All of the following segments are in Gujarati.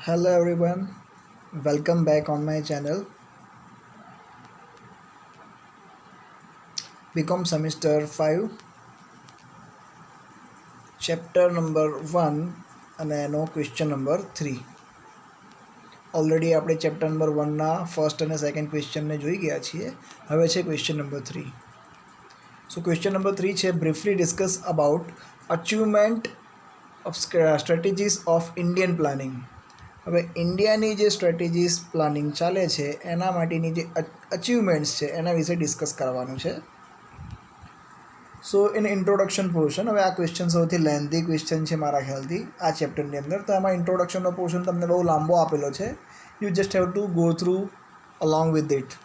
Hello everyone, welcome back on my channel. BCom semester 5, chapter number 1 અને એનો ક્વેશ્ચન નંબર 3. ઓલરેડી આપણે ચેપ્ટર નંબર 1ના ફર્સ્ટ અને સેકન્ડ ક્વેશ્ચનને જોઈ ગયા છીએ. હવે છે ક્વેશ્ચન નંબર 3. સો ક્વેશ્ચન નંબર 3 છે briefly discuss about achievement of strategies of Indian planning. હવે ઇન્ડિયાની જે સ્ટ્રેટેજીસ પ્લાનિંગ ચાલે છે એના માટેની જે અચીવમેન્ટ્સ છે એના વિશે ડિસ્કસ કરવાનું છે. સો ઇન ઇન્ટ્રોડક્શન પોર્શન, હવે આ ક્વેશ્ચન સૌથી લેન્ધી ક્વેશ્ચન છે મારા ખ્યાલથી આ ચેપ્ટરની અંદર. તો એમાં ઇન્ટ્રોડક્શનનો પોર્શન તમને બહુ લાંબો આપેલો છે. You just have to go through along with it.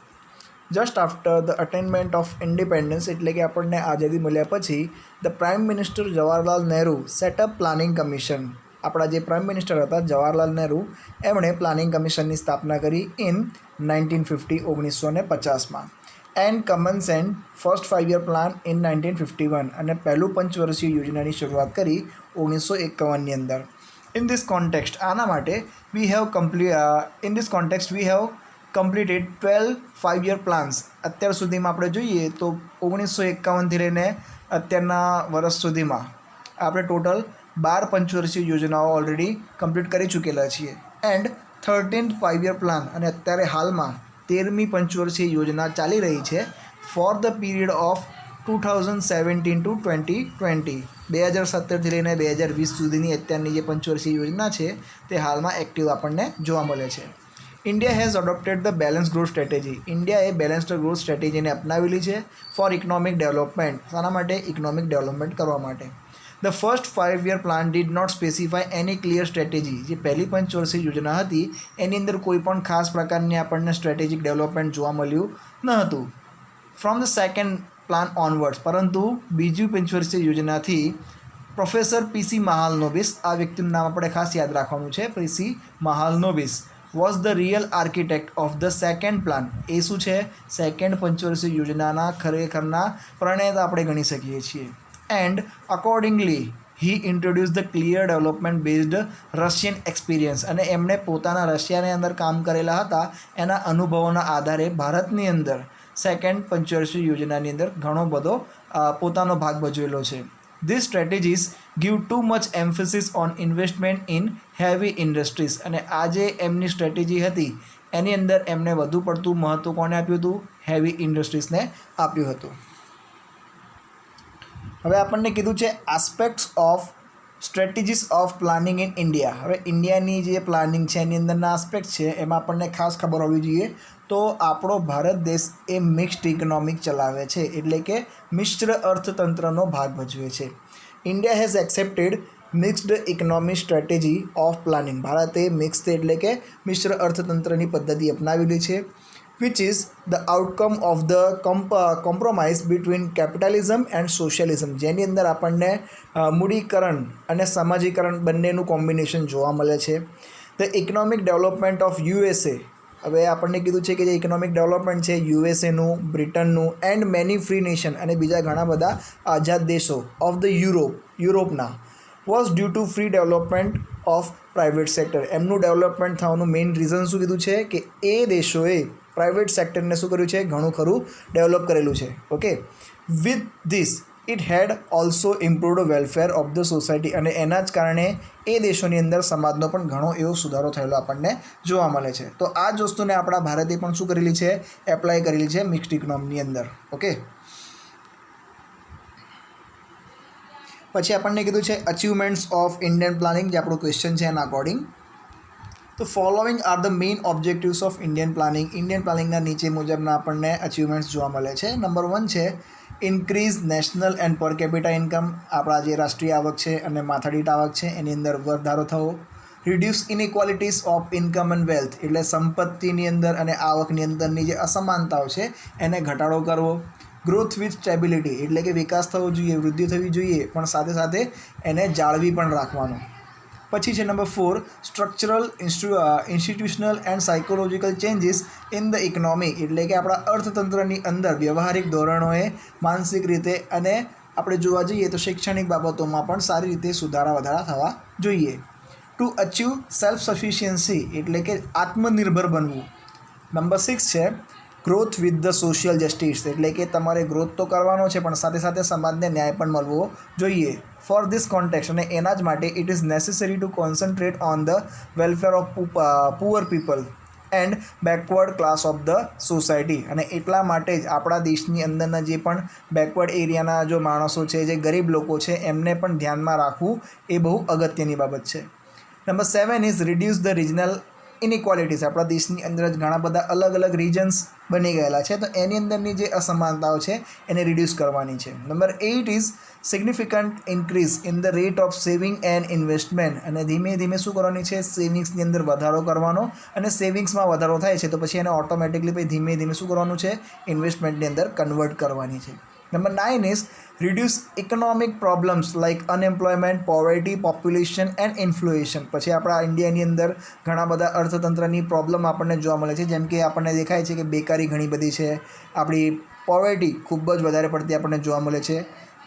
Just after the attainment of independence, એટલે કે આપણને આઝાદી મળ્યા પછી the prime minister Jawaharlal Nehru set up planning commission. આપણા જે પ્રાઇમ મિનિસ્ટર હતા જવાહરલાલ નહેરુ, એમણે પ્લાનિંગ કમિશનની સ્થાપના કરી ઇન 1950 1950માં. And commence and first 5 year plan in 1951, અને પહેલું પંચવર્ષીય યોજનાની શરૂઆત કરી 1951ની અંદર. ઇન ધીસ કોન્ટેક્સ્ટ, આના માટે we have completed 12 5 year plans. અત્યાર સુધીમાં આપણે જોઈએ તો 1951થી લઈને અત્યારના વર્ષ સુધીમાં આપણે ટોટલ 12 પંચવર્ષીય યોજનાઓ ઓલરેડી કમ્પ્લીટ કરી ચૂકેલા છીએ. એન્ડ 13th 5 યર પ્લાન, અને અત્યારે હાલમાં 13મી પંચવર્ષીય યોજના ચાલી રહી છે for the period of 2017 to 2020. 2017થી લઈને 2020 સુધીની અત્યારની જે પંચવર્ષીય યોજના છે તે હાલમાં એક્ટિવ આપણને જોવા મળે છે. India has અડોપ્ટેડ the balance growth strategy. ઇન્ડિયાએ બેલેન્સ્ડ ગ્રોથ સ્ટ્રેટેજીને અપનાવેલી છે ફોર ઇકોનોમિક ડેવલપમેન્ટ. શાના માટે? ઇકોનોમિક ડેવલપમેન્ટ કરવા માટે. The first 5 year plan did not specify any clear strategy. જે પહેલી પંચવર્ષીય યોજના હતી એની અંદર કોઈ પણ ખાસ પ્રકારની આપણને સ્ટ્રેટેજિક ડેવલપમેન્ટ જોવા મળ્યું ન હતું from the second plan onwards. પરંતુ બીજી પંચવર્ષીય યોજનાથી પ્રોફેસર પીસી મહાલનોબિસ, આ વ્યક્તિનું નામ આપણે ખાસ યાદ રાખવાનું છે, PC Mahalanobis was the real architect of the second plan. એ શું છે? સેકન્ડ પંચવર્ષીય યોજનાના ખરેખરના પ્રણેતા આપણે ગણી શકીએ છીએ. And accordingly he introduce the clear development based Russian experience. અને એમણે પોતાના રશિયાની અંદર કામ કરેલા હતા એના અનુભવોના આધારે ભારતની અંદર સેકન્ડ પંચવર્ષીય યોજનાની અંદર ઘણો બધો પોતાનો ભાગ ભજવેલો છે. This strategies give too much emphasis on investment in heavy industries. અને આ જે એમની સ્ટ્રેટેજી હતી એની અંદર એમને વધુ પડતું મહત્ત્વ કોને આપ્યું હતું? હેવી ઇન્ડસ્ટ્રીઝને આપ્યું હતું. હવે આપણને કીધું છે aspects of strategies of planning in India. હવે ઇન્ડિયાની જે પ્લાનિંગ છે એની અંદરના આસ્પેક્ટ છે એમાં આપણને ખાસ ખબર હોવી જોઈએ. તો આપણો ભારત દેશ એ મિક્સ્ડ ઇકોનોમિક ચલાવે છે, એટલે કે મિશ્ર અર્થતંત્રનો ભાગ ભજવે છે. India has accepted mixed economic strategy of planning. ભારતે મિક્સ્ડ એટલે કે મિશ્ર અર્થતંત્રની પદ્ધતિ અપનાવેલી છે, which is the outcome of the compromise between capitalism and socialism. જેની અંદર આપણને મૂડીકરણ અને સમાજીકરણ બંનેનું કોમ્બિનેશન જોવા મળે છે. The economic development of USA. હવે આપણને કીધું છે કે જે ઇકોનોમિક ડેવલપમેન્ટ છે યુએસએનું, બ્રિટનનું એન્ડ મેની ફ્રી નેશન અને બીજા ઘણા બધા આઝાદ દેશો ઓફ ધ યુરોપના was due to free development of private sector. એમનું ડેવલપમેન્ટ થવાનું મેઇન રીઝન શું કીધું છે કે એ દેશોએ પ્રાઇવેટ સેક્ટરને શું કર્યું છે? ઘણું ખરું ડેવલપ કરેલું છે. Okay, with this it head also improved welfare of the society. અને એના જ કારણે એ દેશોની અંદર સમાજનો પણ ઘણો એવો સુધારો થયેલો આપણને જોવા મળે છે. તો આ જ વસ્તુને આપણા ભારતે પણ શું કરેલી છે? એપ્લાય કરેલી છે મિક્સ્ડ ઇકોનોમીની અંદર. ઓકે, પછી આપણને કીધું છે અચીવમેન્ટ્સ ઓફ ઇન્ડિયન પ્લાનિંગ, જે આપણું ક્વેશ્ચન છે એના અકોર્ડિંગ. તો following are the main objectives of Indian planning. Indian પ્લાનિંગના નીચે મુજબના આપણને અચીવમેન્ટ્સ જોવા મળે છે. નંબર 1 છે increase national and per capita income. આપણા જે રાષ્ટ્રીય આવક છે અને માથાદીઠ આવક છે એની અંદર વધારો થવો. Reduce inequalities of income and wealth, એટલે સંપત્તિની અંદર અને આવકની અંદરની જે અસમાનતાઓ છે એને ઘટાડો કરવો. ગ્રોથ વિથ સ્ટેબિલિટી, એટલે કે વિકાસ થવો જોઈએ, વૃદ્ધિ થવી જોઈએ, પણ સાથે સાથે એને જાળવી પણ રાખવાનું. પછી છે number 4 structural institutional and psychological changes in the economy. એટલે કે આપણા અર્થતંત્રની અંદર વ્યવહારિક ધોરણોએ માનસિક રીતે અને આપણે જોવા જઈએ તો શૈક્ષણિક બાબતોમાં પણ સારી રીતે સુધારા વધારા થવા જોઈએ. ટુ અચીવ સેલ્ફ સફિશિયન્સી એટલે કે આત્મનિર્ભર બનવું. નંબર 6 છે growth with the social justice એટલે કે તમારે ગ્રોથ તો કરવાનો છે પણ સાથે સાથે સમાજને ન્યાય પણ મળવો જોઈએ. ફોર ધીસ કોન્ટેક્સ અને એના જ માટે it is necessary two concentrate on the welfare of poor people and backward class of the society. અને એટલા માટે જ આપણા દેશની અંદરના જે પણ બેકવર્ડ એરિયાના જો માણસો છે, જે ગરીબ લોકો છે, એમને પણ ધ્યાનમાં રાખવું એ બહુ અગત્યની બાબત છે. Number 7 is reduce the regional inequalities. આપણા દેશની અંદર જ ઘણા બધા અલગ અલગ રિજન્સ બની ગયેલા છે, તો એની અંદરની જે અસમાનતાઓ છે એને રિડ્યુસ કરવાની છે. Number 8 is significant increase in the rate of saving and investment. અને ધીમે ધીમે શું કરવાની છે, સેવિંગ્સની અંદર વધારો કરવાનો. અને સેવિંગ્સમાં વધારો થાય છે તો પછી એને ઓટોમેટિકલી પછી ધીમે ધીમે શું કરવાનું છે, ઇન્વેસ્ટમેન્ટની અંદર કન્વર્ટ કરવાની છે. Number 9 is reduce economic problems like unemployment, poverty, population and inflation. પછી આપણા ઇન્ડિયાની અંદર ઘણા બધા અર્થતંત્રની પ્રોબ્લેમ આપણને જોવા મળે છે, જેમ કે આપણને દેખાય છે કે બેકારી ઘણી બધી છે, આપણી પોવર્ટી ખૂબ જ વધારે પડતી આપણને જોવા મળે છે.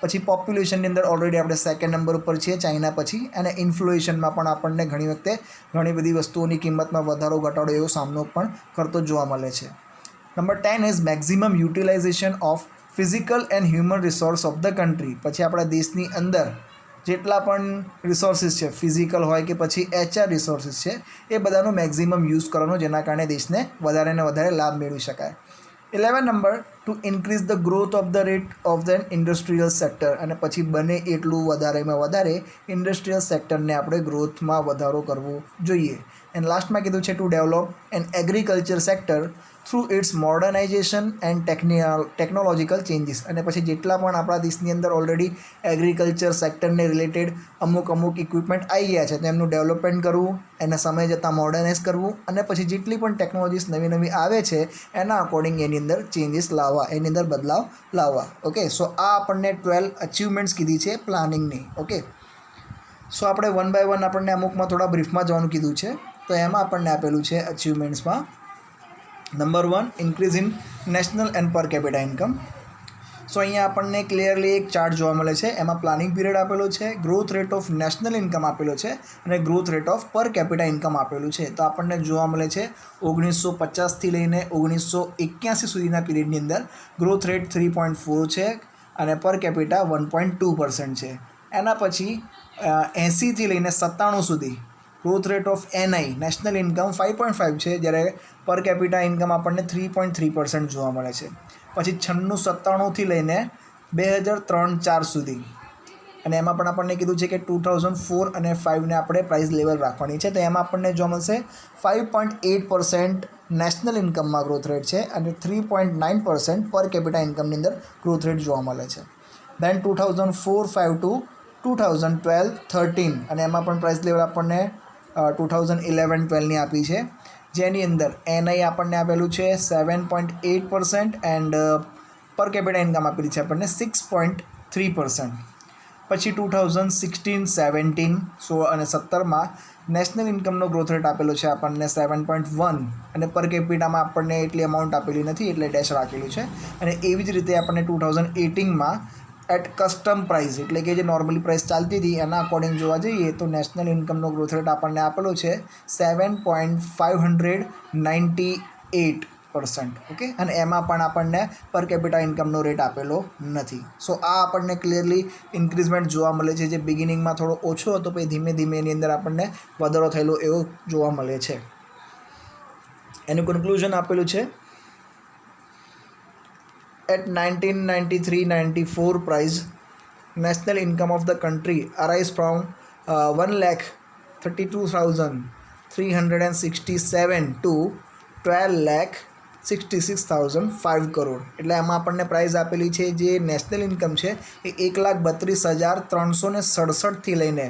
પછી પોપ્યુલેશનની અંદર ઓલરેડી આપણે સેકન્ડ નંબર ઉપર છીએ ચાઇના પછી. અને ઇન્ફ્લુએશનમાં પણ આપણને ઘણી વખતે ઘણી બધી વસ્તુઓની કિંમતમાં વધારો ઘટાડો એવો સામનો પણ કરતો જોવા મળે છે. Number 10 is maximum utilization of physical and human resource of the country. પછી આપણા દેશની અંદર જેટલા પણ રિસોર્સિસ છે, ફિઝિકલ હોય કે પછી HR રિસોર્સિસ છે, એ બધાનો મેક્ઝિમમ યુઝ કરવાનો, જેના કારણે દેશને વધારે ને વધારે લાભ મેળવી શકાય. 11 number two increase the growth of the rate of the industrial sector. અને પછી બને એટલું વધારેમાં વધારે ઇન્ડસ્ટ્રીયલ સેક્ટરને આપણે ગ્રોથમાં વધારો કરવો જોઈએ. એન્ડ લાસ્ટમાં કીધું છે to develop an agriculture sector through its modernization and technological changes. અને પછી જેટલા પણ આપણા દેશની અંદર ઓલરેડી એગ્રીકલ્ચર સેક્ટરને રિલેટેડ અમુક ઇક્વિપમેન્ટ આવી ગયા છે તો એમનું ડેવલપમેન્ટ કરવું, એને સમય જતાં મોડર્નાઇઝ કરવું, અને પછી જેટલી પણ ટેકનોલોજીસ નવી નવી આવે છે એના અકોર્ડિંગ એની અંદર ચેન્જીસ લાવવા, એની અંદર બદલાવ લાવવા. ઓકે, સો આ આપણને 12 અચીવમેન્ટ્સ કીધી છે પ્લાનિંગની. ઓકે, સો આપણે વન બાય વન આપણને અમુકમાં થોડા બ્રીફમાં જવાનું કીધું છે. તો એમાં આપણને આપેલું છે અચીવમેન્ટ્સમાં number 1 increase in national and per capita income. So અહીંયા આપણને ક્લિયરલી એક ચાર્ટ જોવા મળે છે, એમાં પ્લાનિંગ પીરિયડ આપેલો છે, growth rate of national income આપેલો છે અને ગ્રોથ રેટ ઓફ પર કેપિટા ઇન્કમ આપેલું છે. તો આપણને જોવા મળે છે 1950થી લઈને 1981 સુધીના પીરિયડની અંદર ગ્રોથ રેટ 3.4 છે અને પર કેપિટા 1.2% છે. એના પછી 80થી લઈને 97 સુધી growth rate of NI national income 5.5 છે, જ્યારે પર કેપિટા ઇન્કમ આપણને 3.3% જોવા મળે છે. પછી 96-97થી લઈને 2003-04 સુધી, અને એમાં પણ આપણને કીધું છે કે 2004 અને 5ને આપણે પ્રાઇસ લેવલ રાખવાની છે. તો એમાં આપણને જોવા મળશે 5.8% નેશનલ ઇન્કમમાં ગ્રોથ રેટ છે અને 3.9% પર કેપિટા ઇન્કમની અંદર ગ્રોથ રેટ જોવા મળે છે. દેન 2004-5 ટુ 2012-13, અને એમાં પણ પ્રાઇસ લેવલ આપણને 2011-12ની આપી છે, જેની અંદર NI આપણને આપેલું છે 7.8% એન્ડ પર કેપિટા ઇન્કમ આપેલી છે આપણને 6.3%. પછી 2016-17 16 અને 17માં નેશનલ ઇન્કમનો ગ્રોથ રેટ આપેલો છે આપણને 7.1 અને પર કેપિટામાં આપણને એટલી અમાઉન્ટ આપેલી નથી એટલે ડેશ રાખેલું છે. અને એવી જ રીતે આપણને 2018માં એટ કસ્ટમ પ્રાઇસ એટલે કે જે નોર્મલી પ્રાઇસ ચાલતી હતી એના અકોર્ડિંગ જોવા જઈએ તો નેશનલ ઇન્કમનો ગ્રોથ રેટ આપણને આપેલો છે 7.598%. ઓકે, અને એમાં પણ આપણને પર કેપિટા ઇન્કમનો રેટ આપેલો નથી. સો આ આપણને ક્લિયરલી ઇન્ક્રીઝમેન્ટ જોવા મળે છે, જે બિગિનિંગમાં થોડો ઓછો હતો પછી ધીમે ધીમે એની અંદર આપણને વધારો થયેલો એવો જોવા મળે છે. એનું કન્ક્લુઝન આપેલું છે at 1993-94 price, national income of the country arise from 1,32,367 to 12,66,005 crore. એટલે એમાં આપણને પ્રાઇઝ આપેલી છે જે નેશનલ ઇન્કમ છે એ 1,32,367થી લઈને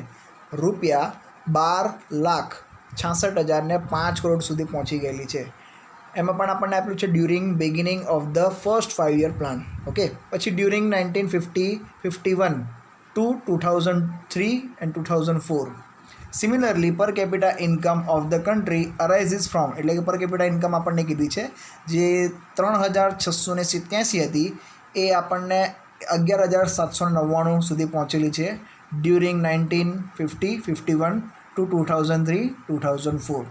રૂપિયા 12,66,005 કરોડ સુધી પહોંચી ગયેલી છે. એમાં પણ આપણને આપેલું છે during beginning of the first 5 year plan. Okay, પછી during 1950-51 to 2003 and 2004. Similarly per capita income of the country arises from, એટલે કે પર કેપિટા ઇન્કમ આપણને કીધી છે જે 3,687 હતી એ આપણને 11,799 સુધી પહોંચેલી છે ડ્યુરિંગ 1950-51 ટુ ટુ 2003-2004.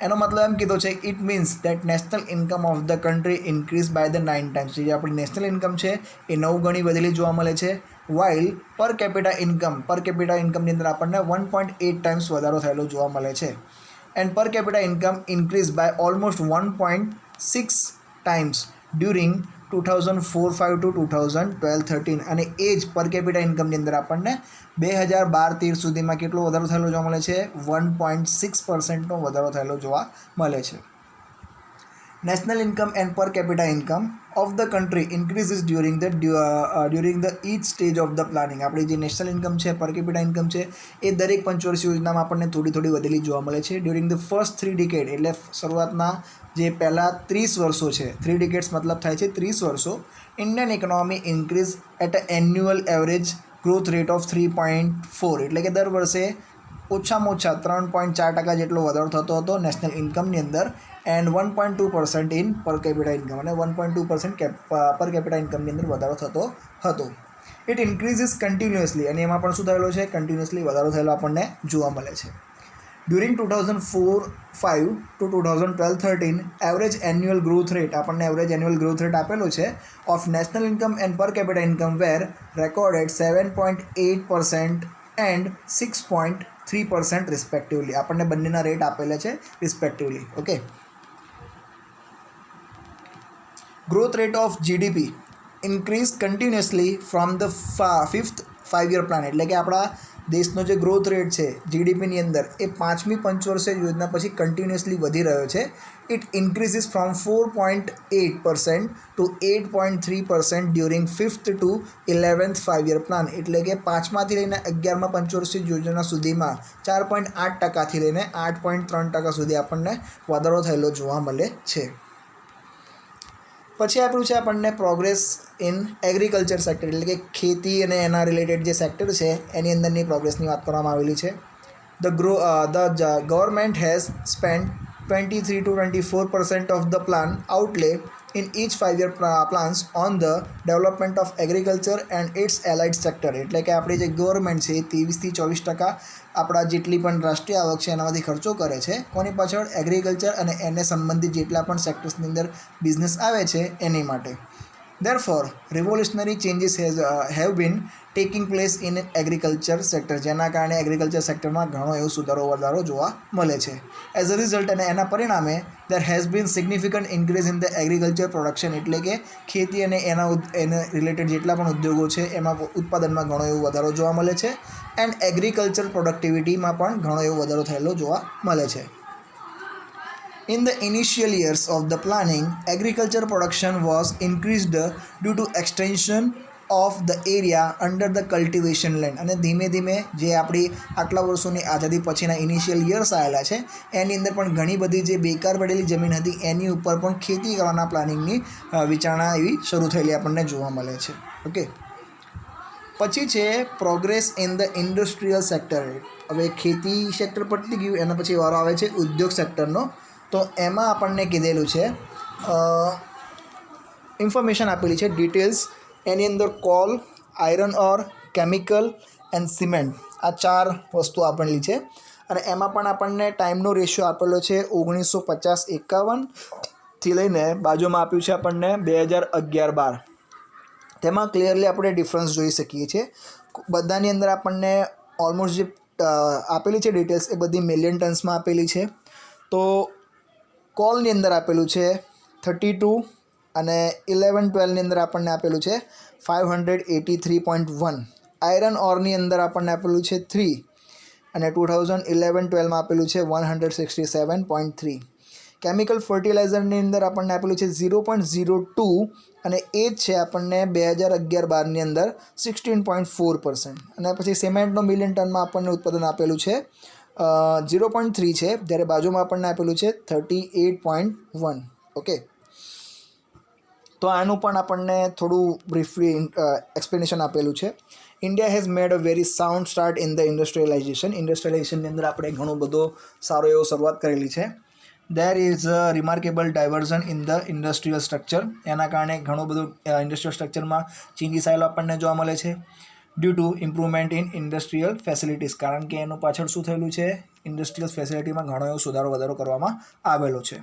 એનો મતલબ એમ કીધો છે it means that national income of the country increase by the 9 times. જે આપણી નેશનલ ઇન્કમ છે એ 9 ગણી વધેલી જોવા મળે છે. વાઇલ પર કેપિટા ઇન્કમની અંદર આપણને 1.8 times વધારો થયેલો જોવા મળે છે. And per capita income increase by almost 1.6 times during 2004-5 to 2012-13. અને એ જ પર કેપિટા ઇન્કમની અંદર આપણને 2012-13 સુધીમાં કેટલો વધારો થયેલો જોવા મળે છે? 1.6% વધારો થયેલો જોવા મળે છે. National income and per capita income of the country increases during the each stage of the planning. આપણી જે નેશનલ ઇન્કમ છે, પર કેપિટા ઇન્કમ છે, એ દરેક પંચવર્ષીય યોજનામાં આપણને થોડી વધેલી જોવા મળે છે. ડ્યુરિંગ ધ ફર્સ્ટ 3 decade, એટલે શરૂઆતના જે પહેલાં 30 વર્ષો છે, 3 decades મતલબ થાય છે 30 વર્ષો. Indian economy increase at a annual average growth rate of 3.4, એટલે કે દર વર્ષે ઓછામાં ઓછા 3.4% જેટલો વધારો થતો હતો નેશનલ ઇન્કમની અંદર. એન્ડ 1.2% ઇન પર કેપિટા ઇન્કમ, અને 1.2% પર કેપિટા ઇન્કમની અંદર વધારો થતો હતો. ઇટ ઇન્ક્રીઝિસ કન્ટિન્યુઅસલી, અને એમાં પણ શું થયેલો છે? કન્ટિન્યુઅસલી વધારો થયેલો આપણને જોવા મળે છે. During 2004-5 to 2012-13 average annual growth rate, આપણને એવરેજ એન્યુઅલ ગ્રોથ રેટ આપેલો છે of national income and per capita income were recorded 7.8% and 6.3% respectively. આપણને બંનેના રેટ આપેલા છે respectively. Okay. Growth rate of GDP increase continuously from the 5th 5-year plan, એટલે કે આપણા દેશનો જે ગ્રોથ રેટ છે જીડીપીની અંદર એ 5મી પંચવર્ષીય યોજના પછી કન્ટિન્યુઅસલી વધી રહ્યો છે. It increases from 4.8% to 8.3% during 5th to 11th 5-year plan, એટલે કે 5માથી લઈને 11મા પંચવર્ષીય યોજના સુધીમાં 4.8%થી લઈને 8.3% સુધી આપણને વધારો થયેલો જોવા મળે છે. પછી આપ્યું છે આપણને પ્રોગ્રેસ ઇન એગ્રીકલ્ચર સેક્ટર, એટલે કે ખેતી અને એના રિલેટેડ જે સેક્ટર છે એની અંદરની પ્રોગ્રેસની વાત કરવામાં આવેલી છે. The government has spend 23 to 24% of the plan outlay in each 5-year plans on the development of agriculture and its allied sector, એટલે કે આપણી જે ગવર્મેન્ટ છે એ 23-24% આપણા જેટલી પણ રાષ્ટ્રીય આવક છે એનામાંથી ખર્ચો કરે છે. કોની પાછળ? એગ્રીકલ્ચર અને એને સંબંધિત જેટલા પણ સેક્ટર્સની અંદર બિઝનેસ આવે છે એની માટે. Therefore, revolutionary changes have been taking place in agriculture sector, જેના કારણે એગ્રીકલ્ચર સેક્ટરમાં ઘણો એવો સુધારો વધારો જોવા મળે છે. એઝ અ રિઝલ્ટ, અને એના પરિણામે there has been significant increase in the agriculture production, એટલે કે ખેતી અને એને રિલેટેડ જેટલા પણ ઉદ્યોગો છે એમાં ઉત્પાદનમાં ઘણો એવો વધારો જોવા મળે છે. એન્ડ એગ્રીકલ્ચર પ્રોડક્ટિવિટીમાં પણ ઘણો એવો વધારો થયેલો જોવા મળે છે. In the initial years of the planning, agriculture production was increased due to extension of the area under the cultivation land. અને ધીમે ધીમે જે આપણી આટલા વર્ષોની આઝાદી પછીના ઇનિશિયલ યર્સ આવેલા છે એની અંદર પણ ઘણી બધી જે બેકાર પડેલી જમીન હતી એની ઉપર પણ ખેતી કરવાના પ્લાનિંગની વિચારણા એવી શરૂ થયેલી આપણને જોવા મળે છે. ઓકે. પછી છે progress in the industrial sector. હવે ખેતી સેક્ટર પતી ગયું, એના પછી વારો આવે છે ઉદ્યોગ સેક્ટરનો. તો એમાં આપણને કીધેલું છે ઇન્ફોર્મેશન આપેલી છે ડિટેલ્સ. એની અંદર call, iron or, chemical and cement, આ 4 વસ્તુ આપેલી છે. અને એમાં પણ આપણને ટાઈમનો રેશિયો આપેલો છે 1950-51 થી લઈને બાજુમાં આપ્યું છે આપણને 2011-12. તેમાં ક્લિયરલી આપણે ડિફરન્સ જોઈ શકીએ છીએ. બધાની અંદર આપણને ઓલમોસ્ટ જે આપેલી છે ડિટેલ્સ એ બધી મિલિયન ટન્સમાં આપેલી છે. તો કોલની અંદર આપેલું છે 32 અને 11-12ની અંદર આપણને આપેલું છે 583.1. આયરન ઓરની અંદર આપણને આપેલું છે 3 અને 2011-12માં આપેલું છે 167.3. કેમિકલ ફર્ટિલાઇઝરની અંદર આપણને આપેલું છે 0.02 અને એ જ છે આપણને 2011-12ની અંદર 16.4%. અને પછી સિમેન્ટનો મિલિયન ટનમાં આપણને ઉત્પાદન આપેલું છે 0.3 છે, જ્યારે બાજુમાં આપણને આપેલું છે 38.1. ઓકે. તો આનું પણ આપણને થોડું બ્રીફલી એક્સપ્લેનેશન આપેલું છે. India has made a very sound start in the ઇન્ડસ્ટ્રીયલાઇઝેશનની અંદર આપણે ઘણો બધો સારો એવો શરૂઆત કરેલી છે. There is a remarkable diversion in the industrial structure. એના કારણે ઘણું બધું ઇન્ડસ્ટ્રીયલ સ્ટ્રક્ચરમાં ચેન્જીસ આવેલો આપણને જોવા મળે છે. Due to improvement in industrial facilities, કારણ કે એનું પાછળ શું થયેલું છે? ઇન્ડસ્ટ્રીયલ ફેસિલિટીમાં ઘણો એવો સુધારો વધારો કરવામાં આવેલો છે.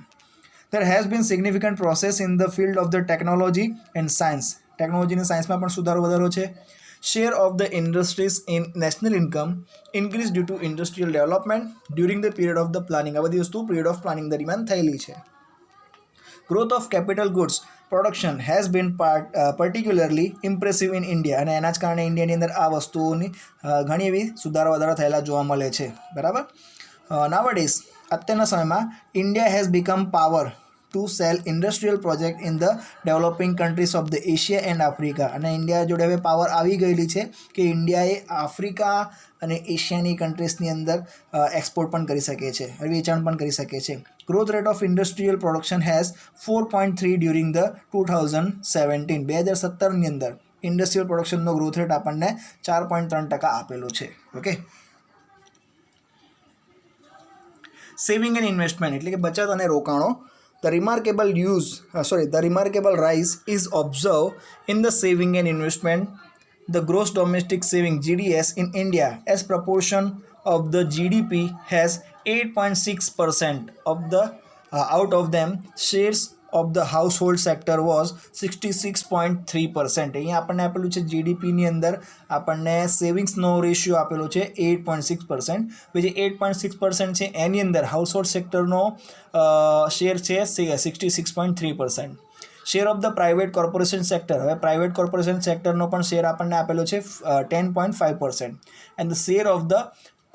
There has been significant process in the field of the technology and science. Technology અને સાયન્સમાં પણ સુધારો વધારો છે. Share of the industries in national income increased due to industrial development during the period of the planning. આ બધી વસ્તુ પીરિયડ ઓફ પ્લાનિંગ દરમિયાન થયેલી છે. Growth of capital goods production has been particularly impressive in India. અને એના જ કારણે ઇન્ડિયાની અંદર આ વસ્તુઓની ઘણી એવી સુધારો વધારો થયેલા જોવા મળે છે. બરાબર. Nowadays અત્યારના સમયમાં India has become power to sell industrial project in the developing countries of the Asia and Africa. અને ઇન્ડિયા જોડે હવે પાવર આવી ગયેલી છે કે ઇન્ડિયાએ આફ્રિકા અને એશિયાની કન્ટ્રીઝની અંદર એક્સપોર્ટ પણ કરી શકે છે, વેચાણ પણ કરી શકે છે. Growth rate of industrial production has 4.3 during the 2017. 2017ની અંદર ઇન્ડસ્ટ્રીયલ પ્રોડક્શનનો ગ્રોથ રેટ આપણને 4.3% આપેલો છે. ઓકે. સેવિંગ એન્ડ ઇન્વેસ્ટમેન્ટ એટલે કે બચત અને રોકાણો. The remarkable rise is observed in the saving and investment. The gross domestic saving GDS in India as proportion of the GDP has 8.6% of the out of them shares of the household sector was 66.3%. અહીંયા આપણને આપેલું છે જીડીપીની અંદર આપણને સેવિંગ્સનો રેશિયો આપેલો છે 8.6%. જે 8.6% છે એની અંદર હાઉસહોલ્ડ સેક્ટરનો શેર છે 66.3%. Share of the private corporation sector, હવે પ્રાઇવેટ કોર્પોરેશન સેક્ટરનો પણ શેર આપણને આપેલો છે 10.5%. And the share of the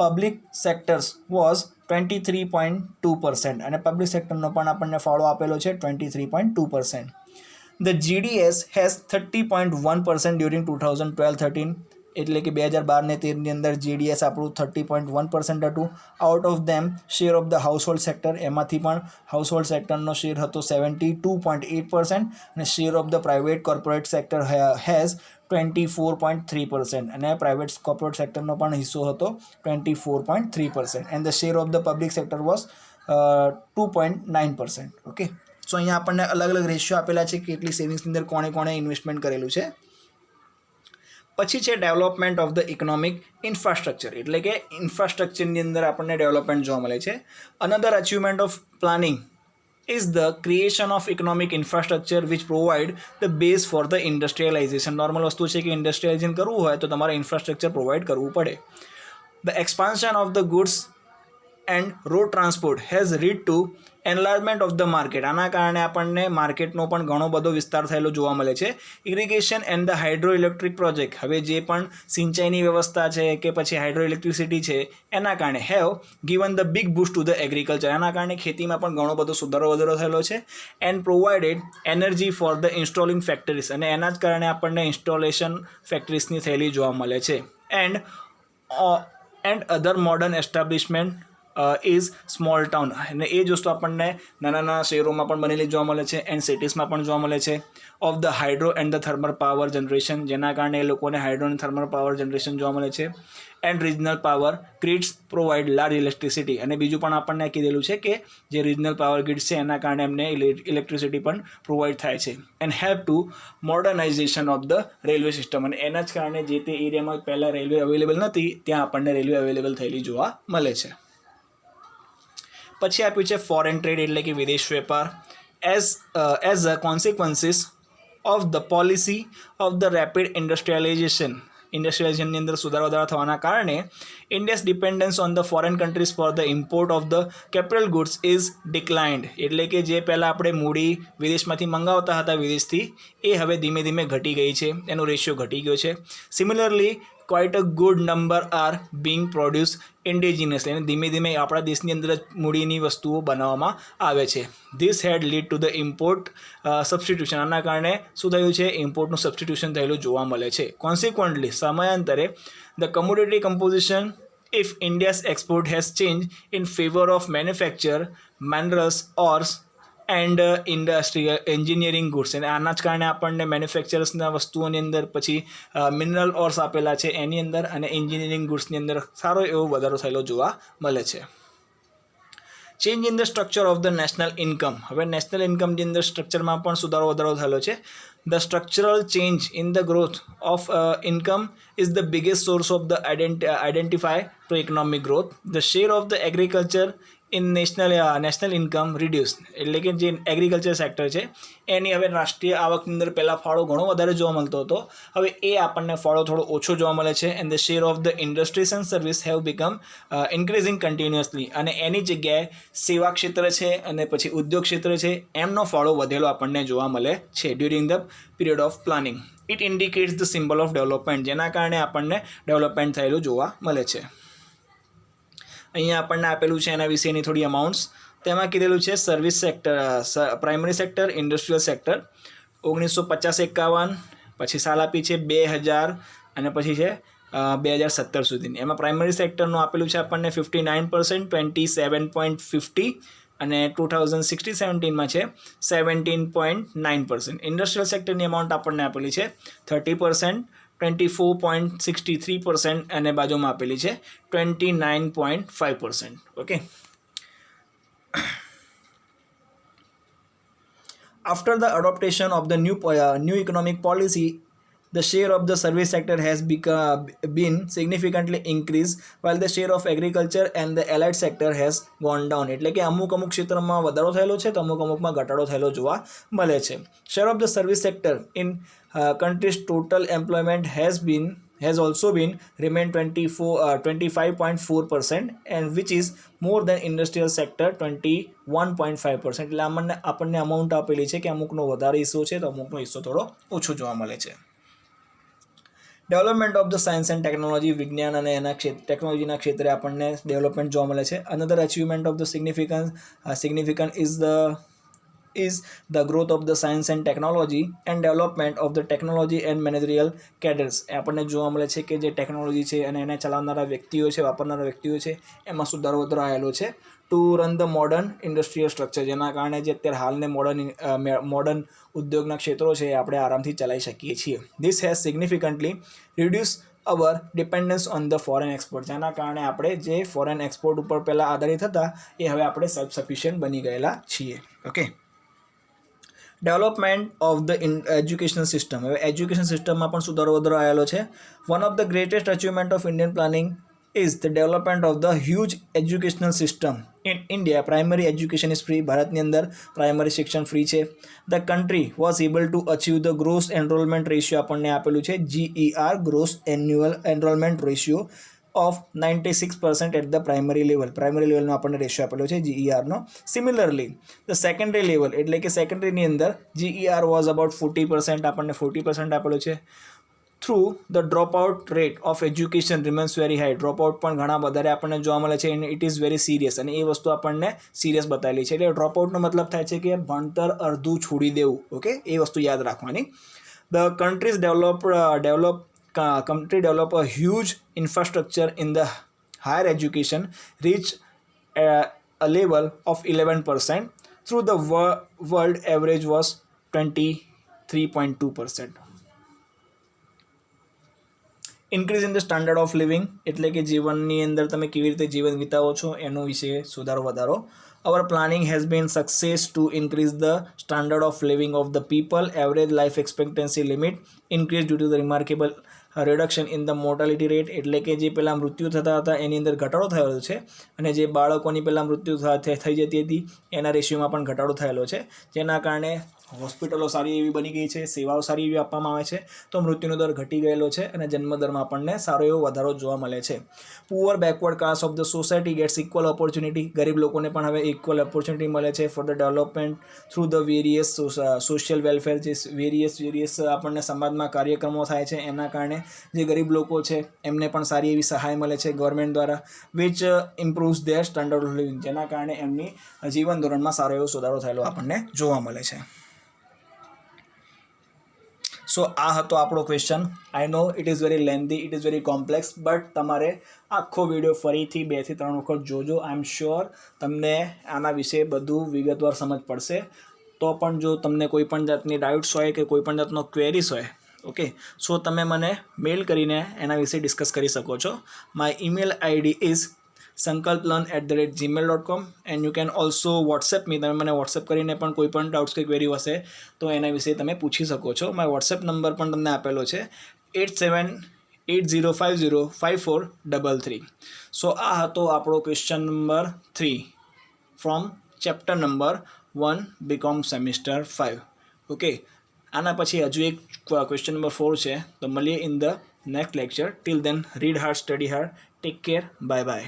public sectors was 23.2%. અને પબ્લિક સેક્ટરનો પણ આપણને ફાળો આપેલો છે 23.2%. The GDS has 30.1% during 2012-13. એટલે કે 2012 ને 13ની અંદર GDS આપણું 30.1% હતું. Out of them share of the household sector, એમાંથી પણ હાઉસહોલ્ડ સેક્ટરનો શેર હતો 72.8%. અને share of the private corporate sector has 24.3%. અને પ્રાઇવેટ કોર્પોરેટ સેક્ટરનો પણ હિસ્સો હતો 24.3%. And the share of the public sector was 2.9%. Okay. So અહીંયા આપણને અલગ અલગ રેશિયો આપેલા છે કે કેટલી સેવિંગ્સની અંદર કોણે કોણે ઇન્વેસ્ટમેન્ટ કરેલું છે. પછી છે development of the economic infrastructure એટલે કે ઇન્ફ્રાસ્ટ્રક્ચરની અંદર આપણને ડેવલપમેન્ટ જોવા મળે છે. Another achievement of planning is the creation of economic infrastructure which provide the base for the industrialization. Normal વસ્તુ છે કે ઇન્ડસ્ટ્રીયલાઇઝેશન કરવું હોય તો તમારે ઇન્ફ્રાસ્ટ્રક્ચર પ્રોવાઈડ કરવું પડે. The expansion of the goods and road transport has led to enlargement of the market. આના કારણે આપણને માર્કેટનો પણ ઘણો બધો વિસ્તાર થયેલો જોવા મળે છે. Irrigation and the hydro electric project, હવે જે પણ સિંચાઈની વ્યવસ્થા છે કે પછી હાઇડ્રો ઇલેક્ટ્રિસિટી છે એના કારણે have given the big boost to the agriculture. આના કારણે ખેતીમાં પણ ઘણો બધો સુધારો વધારો થયેલો છે. And provided energy for the installing factories, અને એના જ કારણે આપણને ઇન્સ્ટોલેશન ફેક્ટરીઝની થયેલી જોવા મળે છે. And other modern establishment is small town, અને એ જ વસ્તુ આપણને નાના નાના શહેરોમાં પણ બનેલી જોવા મળે છે એન્ડ સિટીઝમાં પણ જોવા મળે છે. Of the hydro and the thermal power generation, જેના કારણે એ લોકોને હાઇડ્રો અને થર્મલ પાવર જનરેશન જોવા મળે છે. And regional power grids provide large electricity, અને બીજું પણ આપણને કીધેલું છે કે જે રિજનલ પાવર ગ્રીડ્સ છે એના કારણે એમને ઇલેક્ટ્રિસિટી પણ પ્રોવાઈડ થાય છે. And help to modernisation of the railway system, અને એના જ કારણે જે તે એરિયામાં પહેલાં રેલવે અવેલેબલ નથી ત્યાં આપણને રેલવે અવેલેબલ થયેલી જોવા મળે છે. પછી આપ્યું છે ફોરેન ટ્રેડ એટલે કે વિદેશ વેપાર. As a consequences of the policy of the rapid ઇન્ડસ્ટ્રીયલાઇઝેશનની અંદર સુધારો વધારો થવાના કારણે India's dependence on the foreign countries for the import of the capital goods is declined. એટલે કે જે પહેલાં આપણે મૂડી વિદેશમાંથી મંગાવતા હતા વિદેશથી, એ હવે ધીમે ધીમે ઘટી ગઈ છે, એનો રેશિયો ઘટી ગયો છે. Similarly quite a good number are being produced indigenously, અને ધીમે ધીમે આપણા દેશની અંદર જ મૂડીની વસ્તુઓ બનાવવામાં આવે છે. This had lead to the import substitution, આના કારણે શું થયું છે, ઇમ્પોર્ટનું સબસ્ટિટ્યુશન થયેલું જોવા મળે છે. કોન્સિક્વન્ટલી સમયાંતરે the commodity composition if India's export has change in favour of manufacture minerals ores and industrial engineering goods, અને આના જ કારણે આપણને મેન્યુફેક્ચર્સના વસ્તુઓની અંદર પછી મિનરલ ઓર્સ આપેલા છે એની અંદર, અને એન્જિનિયરિંગ ગુડ્સની અંદર સારો એવો વધારો થયેલો જોવા મળે છે. Change in the structure of the national income. હવે નેશનલ ઇન્કમની અંદર સ્ટ્રક્ચરમાં પણ સુધારો વધારો થયેલો છે. The structural change in the growth of income is the biggest source of the identify to economic growth. The share of the agriculture in national income reduced. એટલે કે જે એગ્રીકલ્ચર સેક્ટર છે એની હવે રાષ્ટ્રીય આવકની અંદર પહેલાં ફાળો ઘણો વધારે જોવા મળતો હતો, હવે એ આપણને ફાળો થોડો ઓછો જોવા મળે છે. And the share of the industries and service have become increasing continuously. અને એની જગ્યાએ સેવા ક્ષેત્ર છે અને પછી ઉદ્યોગ ક્ષેત્ર છે એમનો ફાળો વધેલો આપણને જોવા મળે છે during the period of planning. It indicates the symbol of development, જેના કારણે આપણને ડેવલપમેન્ટ થયેલું જોવા મળે છે. અહીંયા આપણને આપેલું છે એના વિશેની થોડી અમાઉન્ટ્સ. તેમાં કીધેલું છે service sector, primary sector, industrial sector 1950-51, પછી સાલ આપી છે 2000 અને પછી છે 2017 સુધીની. એમાં પ્રાઇમરી સેક્ટરનું આપેલું છે આપણને 59%, 27.50, અને 2016-17માં છે 17.9%. ઇન્ડસ્ટ્રીયલ સેક્ટરની અમાઉન્ટ આપણને આપેલી છે 30%, 24.63%, અને બાજુમાં આપેલી છે 29.5%. Okay. After the adoption of the new economic policy, the share of the service sector has been significantly increased, while the share of agriculture and the allied sector has gone down. એટલે કે અમુક ક્ષેત્રમાં વધારો થયેલો છે તો અમુકમાં ઘટાડો થયેલો જોવા મળે છે. Share of the service sector in country's total employment has also been remained 25.4%, and which is more than industrial sector 21.5%. એટલે આપણને અમાઉન્ટ આપેલી છે કે અમુકનો વધારે હિસ્સો છે તો અમુકનો હિસ્સો થોડો ઓછો જોવા મળે છે. Development of the science and technology, વિજ્ઞાન અને એના ટેકનોલોજીના ક્ષેત્રે આપણને ડેવલપમેન્ટ જોવા મળે છે. Another achievement of the significant is the growth of the science and technology and development of the technology and managerial cadres. આપણને જોવા મળે છે કે જે ટેકનોલોજી છે અને એને ચલાવનારા વ્યક્તિઓ છે, વાપરનારા વ્યક્તિઓ છે એમાં સુધારો વધારો આવેલો છે. Two run the modern industrial structure, જેના કારણે જે અત્યારે હાલને મોડર્ન ઉદ્યોગના ક્ષેત્રો છે એ આપણે આરામથી ચલાવી શકીએ છીએ. This has significantly reduce our dependence on the foreign export, જેના કારણે આપણે જે ફોરેન એક્સપોર્ટ ઉપર પહેલાં આધારિત હતા એ હવે આપણે સેલ્ફ સફિશિયન્ટ બની ગયેલા છીએ. Okay. Development of the education system. હવે એજ્યુકેશન સિસ્ટમમાં પણ સુધારો વધારો આવેલો છે. One of the greatest achievement of Indian planning is the development of the huge educational system. In India, primary education is free. ભારતની અંદર પ્રાઇમરી શિક્ષણ ફ્રી છે. The country was able to achieve the gross enrollment ratio આપણને આપેલું છે GER, gross annual enrollment ratio of 96% at the primary level. Primary લેવલનો આપણને રેશિયો આપેલો છે GERનો. સિમિલરલી ધ સેકન્ડરી લેવલ એટલે કે સેકન્ડરીની અંદર GER વોઝ અબાઉટ 40%, આપણને 40% આપેલો છે. Through the drop out rate of education remains very high. Drop out પણ ઘણા વધારે આપણને જોવા મળે છે અને ઇટ ઇઝ વેરી સિરિયસ, અને એ વસ્તુ આપણને સિરિયસ બતાવેલી છે. એટલે ડ્રોપ આઉટનો મતલબ થાય છે કે ભણતર અડધું છોડી દેવું. ઓકે, એ વસ્તુ યાદ રાખવાની. The countries develop a huge infrastructure in the higher education, reach a level of 11%. Through the world average was 23.2%. Increase in the standard of living એટલે કે જીવનની અંદર તમે કેવી રીતે જીવન વિતાવો છો એનો વિશે સુધારો વધારો. Our planning has been success to increase the standard of living of the people. Average life expectancy limit increase due to the remarkable reduction in the mortality rate એટલે કે જે પહેલાં મૃત્યુ થતા હતા એની અંદર ઘટાડો થયેલો છે, અને જે બાળકોની પહેલાં મૃત્યુ થઈ જતી હતી એના રેશિયોમાં પણ ઘટાડો થયેલો છે, જેના કારણે હોસ્પિટલો સારી એવી બની ગઈ છે, સેવાઓ સારી એવી આપવામાં આવે છે, તો મૃત્યુનો દર ઘટી ગયેલો છે અને જન્મદરમાં આપણને સારો એવો વધારો જોવા મળે છે. Poor backward class of the society gets equal opportunity. ગરીબ લોકોને પણ હવે ઇક્વલ ઓપોર્ચ્યુનિટી મળે છે for the development through the various social welfare. જે વેરિયસ આપણને સમાજમાં કાર્યક્રમો થાય છે એના કારણે જે ગરીબ લોકો છે એમને પણ સારી એવી સહાય મળે છે ગવર્મેન્ટ દ્વારા, which improves their standard of living, જેના કારણે એમની જીવન ધોરણમાં સારો એવો સુધારો થયેલો આપણને જોવા મળે છે. સો આ હતો આપણો question. I know it is very lengthy, it is very complex, but તમારે આખો વિડીયો ફરીથી 2 થી 3 વખત જોજો. આઈ એમ શ્યોર તમને આના વિશે બધું વિગતવાર સમજ પડશે. તો પણ જો તમને કોઈ પણ જાતની ડાઉટ્સ હોય કે કોઈ પણ જાતનો ક્વેરીઝ હોય, ઓકે, સો તમે મને મેલ કરીને એના વિશે ડિસ્કસ કરી શકો છો. My email ID is sankalplearn@gmail.com and you can also WhatsApp me. તમે મને વોટ્સએપ કરીને પણ કોઈ પણ ડાઉટ્સ કે ક્વેરી હશે તો એના વિશે તમે પૂછી શકો છો. મારો વોટ્સએપ નંબર પણ તમને આપેલો છે 8780505433. સો આ હતો આપણો question number 3 from chapter number 1 BCom semester 5. Okay, આના પછી હજુ એક ક્વેશ્ચન નંબર 4 છે. તો મળીએ in the next lecture. Till then read hard, study hard, take care, bye by.